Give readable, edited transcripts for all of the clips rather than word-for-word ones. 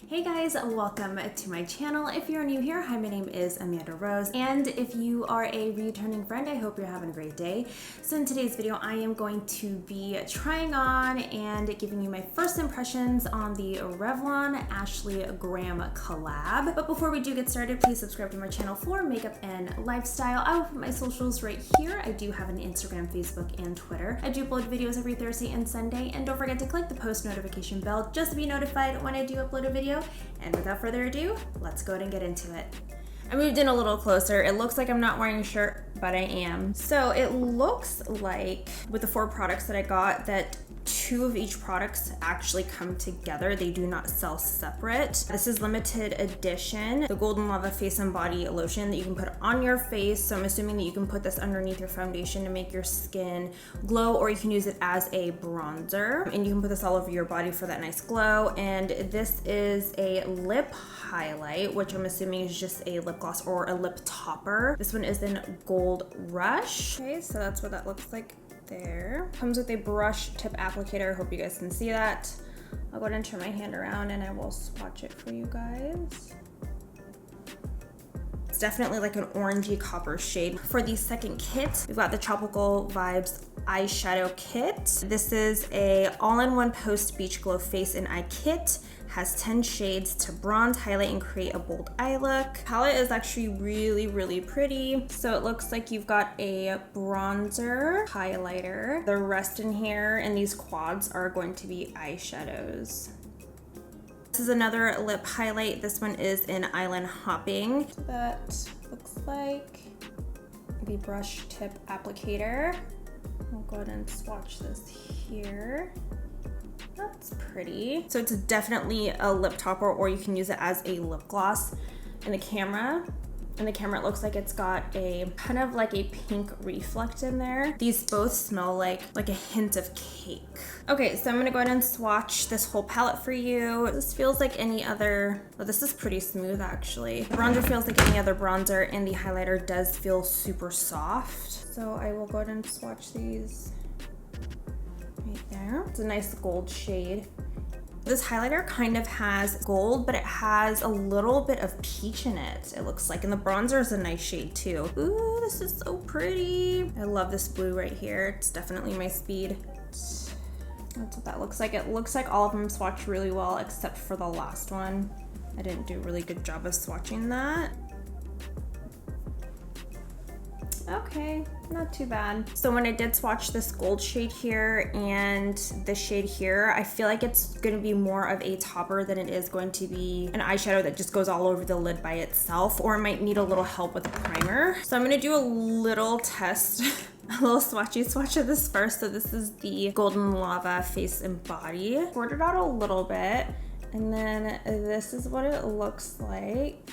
Hey guys, welcome to my channel. If you're new here, hi, my name is Amanda Rose, and if you are a returning friend, I hope you're having a great day. So in today's video, I am going to be trying on and giving you my first impressions on the Revlon Ashley Graham collab. But before we do get started, please subscribe to my channel for makeup and lifestyle. I will put my socials right here. I do have an Instagram, Facebook, and Twitter. I do upload videos every Thursday and Sunday, and don't forget to click the post notification bell just to be notified when I do upload a video. And without further ado, let's go ahead and get into it. I moved in a little closer. It looks like I'm not wearing a shirt, but I am. So it looks like with the 4 products that I got that 2 of each products actually come together. They do not sell separate. This is limited edition, the Golden Lava Face and Body Lotion that you can put on your face. So I'm assuming that you can put this underneath your foundation to make your skin glow, or you can use it as a bronzer. And you can put this all over your body for that nice glow. And this is a lip highlight, which I'm assuming is just a lip gloss or a lip topper. This one is in Gold Rush. Okay, so that's what that looks like there. Comes with a brush tip applicator. I hope you guys can see that. I'll go ahead and turn my hand around and I will swatch it for you guys. It's definitely like an orangey copper shade. For the second kit, we've got the Tropical Vibes Eyeshadow Kit. This is a all-in-one post beach glow face and eye kit. Has 10 shades to bronze, highlight, and create a bold eye look. Palette is actually really pretty. So it looks like you've got a bronzer, highlighter. The rest in here and these quads are going to be eyeshadows. This is another lip highlight. This one is in Island Hopping. So that looks like the brush tip applicator. I'll go ahead and swatch this here. That's pretty. So it's definitely a lip topper, or you can use it as a lip gloss. In the camera, it looks like it's got a kind of like a pink reflect in there. These both smell like a hint of cake. Okay, so I'm gonna go ahead and swatch this whole palette for you. This feels like any other, oh, this is pretty smooth actually. The bronzer feels like any other bronzer, and the highlighter does feel super soft. So I will go ahead and swatch these. Right there. It's a nice gold shade. This highlighter kind of has gold, but it has a little bit of peach in it, it looks like. And the bronzer is a nice shade too. Ooh, this is so pretty. I love this blue right here. It's definitely my speed. That's what that looks like. It looks like all of them swatched really well except for the last one. I didn't do a really good job of swatching that. Okay, not too bad. So when I did swatch this gold shade here and this shade here, I feel like it's gonna be more of a topper than it is going to be an eyeshadow that just goes all over the lid by itself, or it might need a little help with a primer. So I'm gonna do a little test, a little swatchy swatch of this first. So this is the Golden Lava Face and Body. Poured it out a little bit, and then this is what it looks like.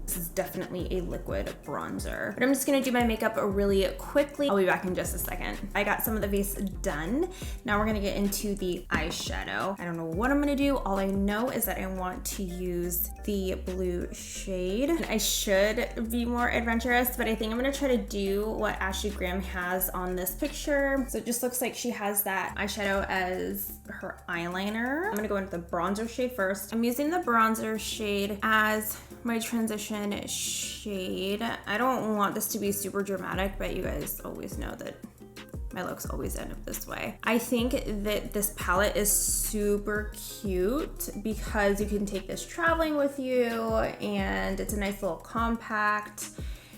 This is definitely a liquid bronzer. But I'm just gonna do my makeup really quickly. I'll be back in just a second. I got some of the face done. Now we're gonna get into the eyeshadow. I don't know what I'm gonna do. All I know is that I want to use the blue shade. I should be more adventurous, but I think I'm gonna try to do what Ashley Graham has on this picture. So it just looks like she has that eyeshadow as her eyeliner. I'm gonna go into the bronzer shade first. I'm using the bronzer shade as my transition shade. I don't want this to be super dramatic, but you guys always know that my looks always end up this way. I think that this palette is super cute because you can take this traveling with you, and it's a nice little compact.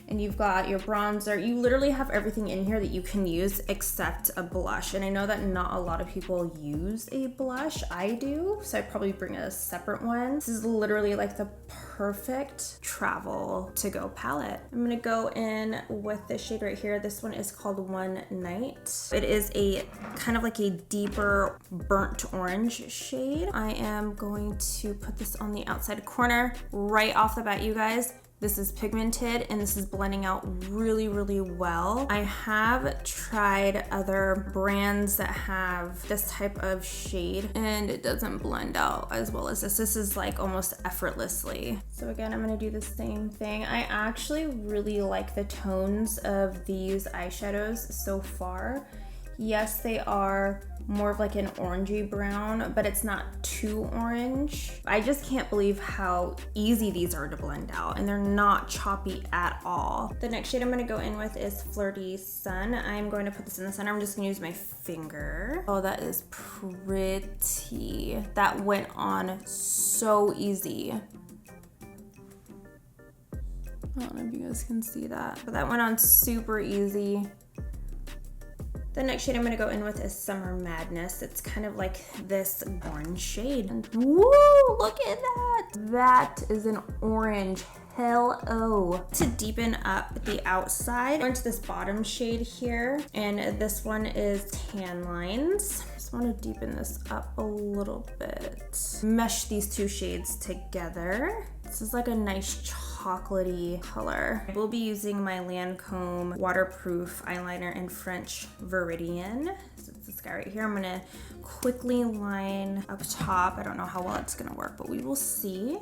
And you've got your bronzer. You literally have everything in here that you can use except a blush. And I know that not a lot of people use a blush. I do, so I'd probably bring a separate one. This is literally like the perfect travel to go palette. I'm gonna go in with this shade right here. This one is called One Night. It is a kind of like a deeper burnt orange shade. I am going to put this on the outside corner. Right off the bat, you guys, this is pigmented and this is blending out really well. I have tried other brands that have this type of shade and it doesn't blend out as well as this. This is like almost effortlessly. So again, I'm gonna do the same thing. I actually really like the tones of these eyeshadows so far. Yes, they are more of like an orangey brown, but it's not too orange. I just can't believe how easy these are to blend out, and they're not choppy at all. The next shade I'm gonna go in with is Flirty Sun. I'm going to put this in the center. I'm just gonna use my finger. Oh, that is pretty. That went on so easy. I don't know if you guys can see that, but that went on super easy. The next shade I'm gonna go in with is Summer Madness. It's kind of like this orange shade. And woo, look at that. That is an orange. Hello. To deepen up the outside, go into this bottom shade here, and this one is Tan Lines. Just want to deepen this up a little bit. Mesh these two shades together. This is like a nice chocolatey color. I will be using my Lancome waterproof eyeliner in French Viridian. So it's this guy right here. I'm gonna quickly line up top. I don't know how well it's gonna work, but we will see.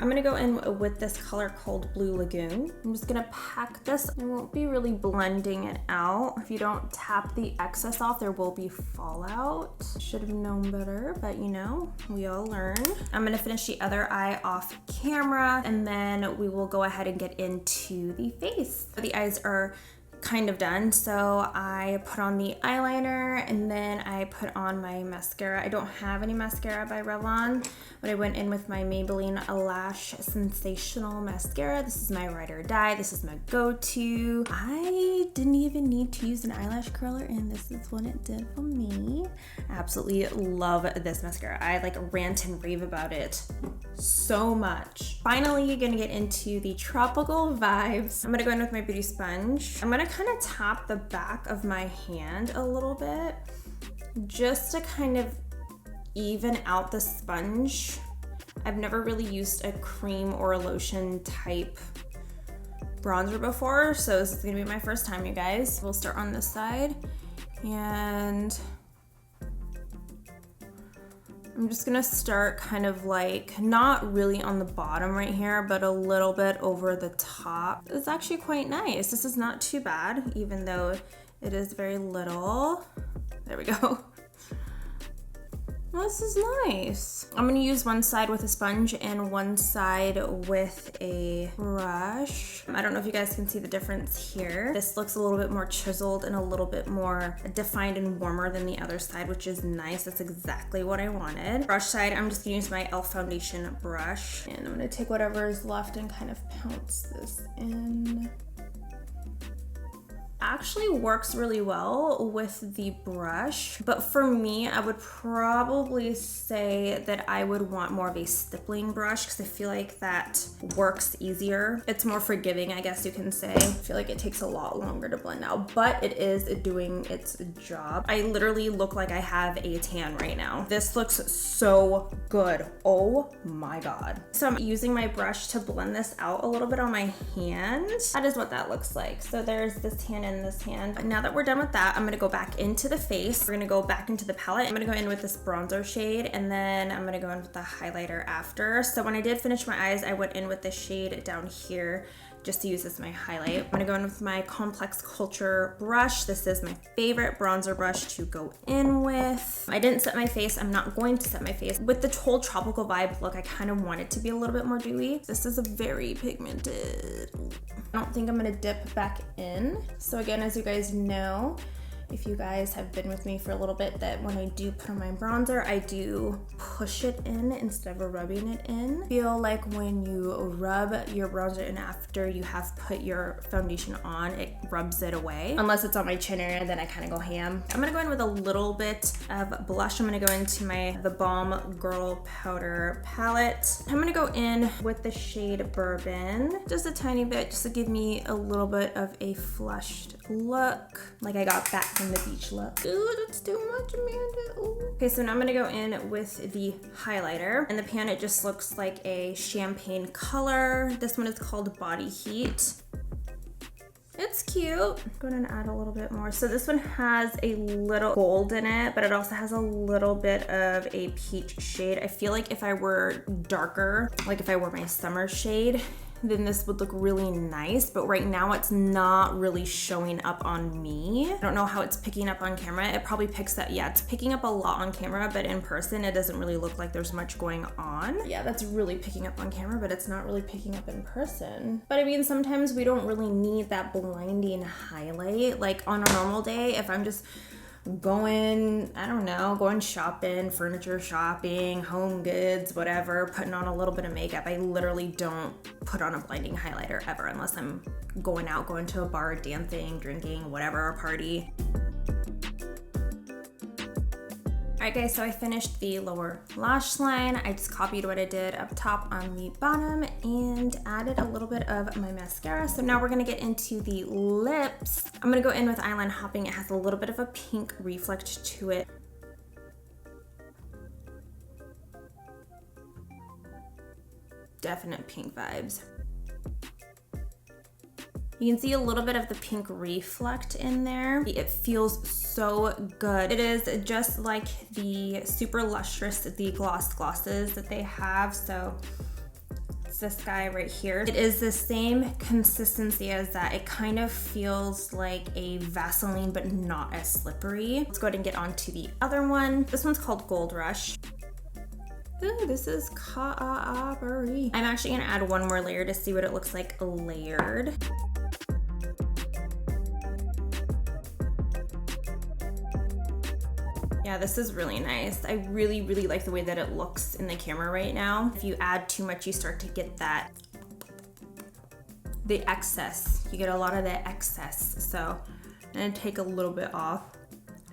I'm gonna go in with this color called Blue Lagoon. I'm just gonna pack this. I won't be really blending it out. If you don't tap the excess off, there will be fallout. Should have known better, but you know, we all learn. I'm gonna finish the other eye off camera, and then we will go ahead and get into the face. The eyes are kind of done, so I put on the eyeliner and then I put on my mascara. I don't have any mascara by Revlon, but I went in with my Maybelline Lash Sensational mascara. This is my ride or die. This is my go-to. I didn't even need to use an eyelash curler, and this is what it did for me. I absolutely love this mascara. I like rant and rave about it so much. Finally, you're gonna get into the tropical vibes. I'm gonna go in with my beauty sponge. I'm gonna kind of tap the back of my hand a little bit just to kind of even out the sponge. I've never really used a cream or a lotion type bronzer before, so this is gonna be my first time, you guys. We'll start on this side, and I'm just gonna start kind of like, not really on the bottom right here, but a little bit over the top. It's actually quite nice. This is not too bad, even though it is very little. There we go. Well, this is nice. I'm gonna use one side with a sponge and one side with a brush. I don't know if you guys can see the difference here. This looks a little bit more chiseled and a little bit more defined and warmer than the other side, which is nice. That's exactly what I wanted. Brush side, I'm just gonna use my e.l.f. foundation brush, and I'm gonna take whatever is left and kind of pounce this in. Actually works really well with the brush, but for me, I would probably say that I would want more of a stippling brush because I feel like that works easier. It's more forgiving, I guess you can say. I feel like it takes a lot longer to blend out, but it is doing its job. I literally look like I have a tan right now. This looks so good. Oh my God. So I'm using my brush to blend this out a little bit on my hand. That is what that looks like. So there's this tan in this hand. Now that we're done with that, I'm gonna go back into the face. We're gonna go back into the palette. I'm gonna go in with this bronzer shade, and then I'm gonna go in with the highlighter after. So when I did finish my eyes, I went in with the shade down here just to use as my highlight. I'm gonna go in with my Complex Culture brush. This is my favorite bronzer brush to go in with. I didn't set my face. I'm not going to set my face. With the whole tropical vibe look, I kind of want it to be a little bit more dewy. This is a very pigmented. I don't think I'm gonna dip back in. So again, as you guys know, if you guys have been with me for a little bit, that when I do put on my bronzer, I do push it in instead of rubbing it in. Feel like when you rub your bronzer in after you have put your foundation on, it rubs it away. Unless it's on my chin area, then I kind of go ham. I'm gonna go in with a little bit of blush. I'm gonna go into the Balm Girl Powder palette. I'm gonna go in with the shade Bourbon, just a tiny bit, just to give me a little bit of a flushed look, like I got back from the beach look. Ooh, that's too much, Amanda. Ooh. Okay, so now I'm gonna go in with the highlighter. In the pan, it just looks like a champagne color. This one is called Body Heat. It's cute. I'm going to add a little bit more. So this one has a little gold in it, but it also has a little bit of a peach shade. I feel like if I were darker, like if I were my summer shade, then this would look really nice, but right now it's not really showing up on me. I don't know how it's picking up on camera. It probably picks up, yeah, it's picking up a lot on camera, but in person it doesn't really look like there's much going on. Yeah, that's really picking up on camera, but it's not really picking up in person. But I mean, sometimes we don't really need that blinding highlight. Like on a normal day, if I'm just going, I don't know, going shopping, furniture shopping, home goods, whatever, putting on a little bit of makeup, I literally don't put on a blinding highlighter ever unless I'm going out, going to a bar, dancing, drinking, whatever, a party. Alright guys, so I finished the lower lash line. I just copied what I did up top on the bottom and added a little bit of my mascara. So now we're gonna get into the lips. I'm gonna go in with Eyeline Hopping. It has a little bit of a pink reflect to it. Definite pink vibes. You can see a little bit of the pink reflect in there. It feels so good. It is just like the Super Lustrous, the glosses that they have. So it's this guy right here. It is the same consistency as that. It kind of feels like a Vaseline, but not as slippery. Let's go ahead and get on to the other one. This one's called Gold Rush. Ooh, this is Cauvery. I'm actually gonna add one more layer to see what it looks like layered. Yeah, this is really nice. I really, really like the way that it looks in the camera right now. If you add too much, you start to get the excess. You get a lot of the excess. So I'm gonna take a little bit off.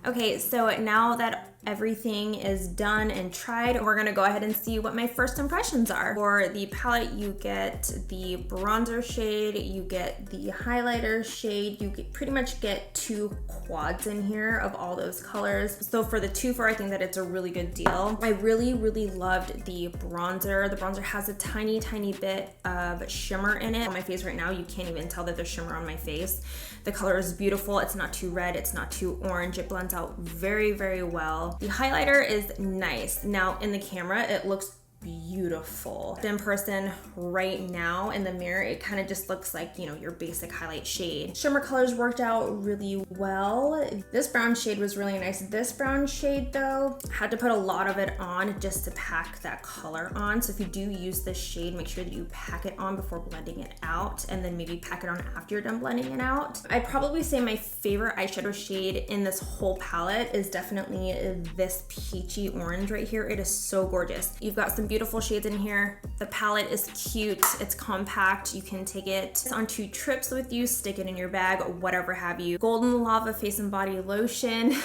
Okay, so now that everything is done and tried, we're gonna go ahead and see what my first impressions are. For the palette, you get the bronzer shade, you get the highlighter shade, pretty much get 2 quads in here of all those colors. So for the 2 for, I think that it's a really good deal. I really, really loved the bronzer. The bronzer has a tiny, tiny bit of shimmer in it. On my face right now, you can't even tell that there's shimmer on my face. The color is beautiful. It's not too red, it's not too orange. It blends out very, very well. The highlighter is nice. Now in the camera, it looks beautiful. In person right now in the mirror, it kind of just looks like, you know, your basic highlight shade. Shimmer colors worked out really well. This brown shade was really nice. This brown shade though, had to put a lot of it on just to pack that color on. So if you do use this shade, make sure that you pack it on before blending it out, and then maybe pack it on after you're done blending it out. I'd probably say my favorite eyeshadow shade in this whole palette is definitely this peachy orange right here. It is so gorgeous. You've got some beautiful shades in here. The palette is cute, it's compact. You can take it on 2 trips with you, stick it in your bag, whatever have you. Golden Lava Face and Body Lotion.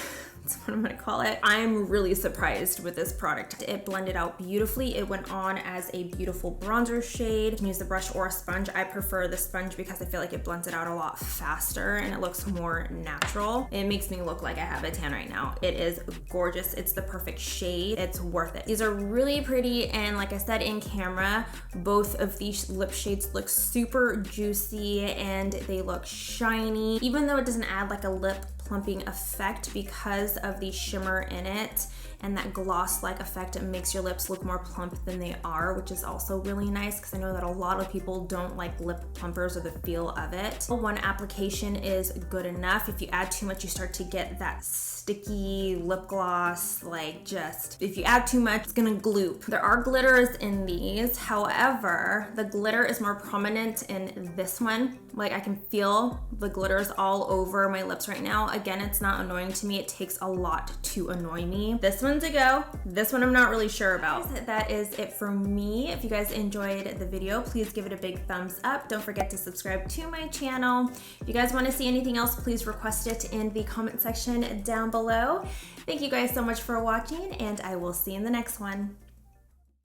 That's what I'm gonna call it. I'm really surprised with this product. It blended out beautifully. It went on as a beautiful bronzer shade. You can use the brush or a sponge. I prefer the sponge because I feel like it blends it out a lot faster and it looks more natural. It makes me look like I have a tan right now. It is gorgeous. It's the perfect shade. It's worth it. These are really pretty, and like I said, in camera, both of these lip shades look super juicy and they look shiny. Even though it doesn't add like a lip plumping effect because of the shimmer in it and that gloss-like effect, it makes your lips look more plump than they are, which is also really nice because I know that a lot of people don't like lip plumpers or the feel of it. One application is good enough. If you add too much, you start to get that sticky lip gloss, like just, if you add too much, it's gonna gloop. There are glitters in these. However, the glitter is more prominent in this one. Like I can feel the glitters all over my lips right now. Again, it's not annoying to me. It takes a lot to annoy me. This one's a go. This one I'm not really sure about. That is it for me. If you guys enjoyed the video, please give it a big thumbs up. Don't forget to subscribe to my channel. If you guys want to see anything else, please request it in the comment section down below. Thank you guys so much for watching, and I will see you in the next one.